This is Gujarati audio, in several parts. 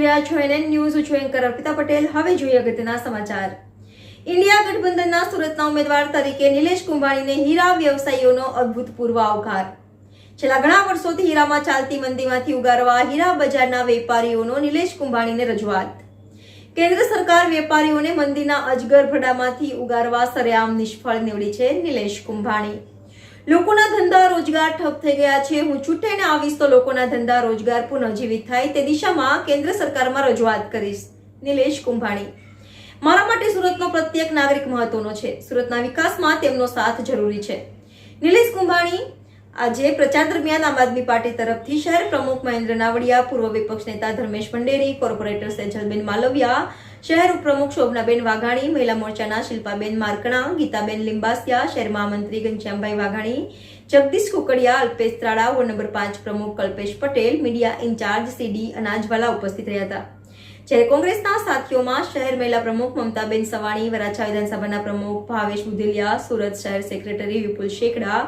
રહ્યા છો NN ન્યૂઝ. હું છું એન્કર અર્પિતા પટેલ. હવે જોઈએ અગત્યના સમાચાર. ઇન્ડિયા ગઠબંધનના સુરતના ઉમેદવાર તરીકે નિલેશ કુંભાણીને હીરા વ્યવસાયીઓનો અભૂતપૂર્વ આવકાર. છેલ્લા ઘણા વર્ષોથી હીરામાં ચાલતી મંદીમાંથી ઉગારવા હીરા બજારના વેપારીઓનો નિલેશ કુંભાણીને રજૂઆત. કેન્દ્ર સરકાર વેપારીઓને મંદીના અજગર ભડામાંથી ઉગારવા સરેઆમ નિષ્ફળ નીવડી છે નિલેશ કુંભાણી. લોકોના ધંધા રોજગાર ઠપ થઈ ગયા છે. હું ચૂંટાઈને આવીશ તો લોકોના ધંધા રોજગાર પુનઃજીવિત થાય તે દિશામાં કેન્દ્ર સરકારમાં રજૂઆત કરીશ. નિલેશ કુંભાણી. મારા માટે સુરતનો પ્રત્યેક નાગરિક મહત્વનો છે. સુરતના વિકાસમાં તેમનો સાથ જરૂરી છે. નિલેશ કુંભાણી આજે પ્રચાર દરમિયાન આમ આદમી પાર્ટી તરફથી શહેર પ્રમુખ મહેન્દ્ર નાવડિયા, પૂર્વ વિપક્ષ નેતા ધર્મેશ ભંડેરી, કોર્પોરેટર સેજલબેન માલવિયા, શહેર ઉપપ્રમુખ શોભનાબેન વાઘાણી, મહિલા મોરચાના શિલ્પાબેન માર્કણા, ગીતાબેન લિંબાસિયા, શહેર મહામંત્રી ઘનશ્યામભાઈ વાઘાણી, જગદીશ કુકડિયા, અલ્પેશ ત્રાડા, વોર્ડ નંબર 5 પ્રમુખ Kalpesh Patel, media in charge CD અનાજવાલા ઉપસ્થિત રહ્યા હતા. જ્યારે કોંગ્રેસના સાથીઓમાં શહેર મહિલા પ્રમુખ મમતાબેન સવાણી, વરાછા વિધાનસભાના પ્રમુખ ભાવેશ બુધેલિયા, સુરત શહેર સેક્રેટરી વિપુલ શેખડા,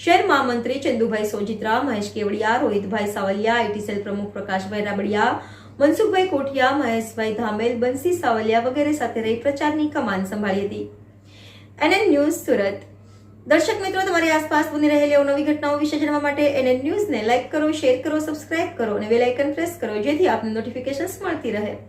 શહેર મહામંત્રી ચંદુભાઈ સોજિત્રા, મહેશ કેવડિયા, રોહિતભાઈ સાવલિયા, IT સેલ પ્રમુખ પ્રકાશભાઈ રાબડિયા, મનસુખભાઈ કોઠિયા, મહેશભાઈ ધામેલ, બંસી સાવલિયા વગેરે સાથે રહી પ્રચારની કમાન સંભાળી હતી. NN news Surat. દર્શક મિત્રો, તમારી આસપાસ બની રહેલી નવી ઘટનાઓ વિશે જાણવા માટે NN ન્યૂઝને લાઇક કરો, શેર કરો, સબસ્ક્રાઇબ કરો અને બેલ આઇકન પ્રેસ કરો, જેથી આપને નોટિફિકેશન્સ મળતી રહે.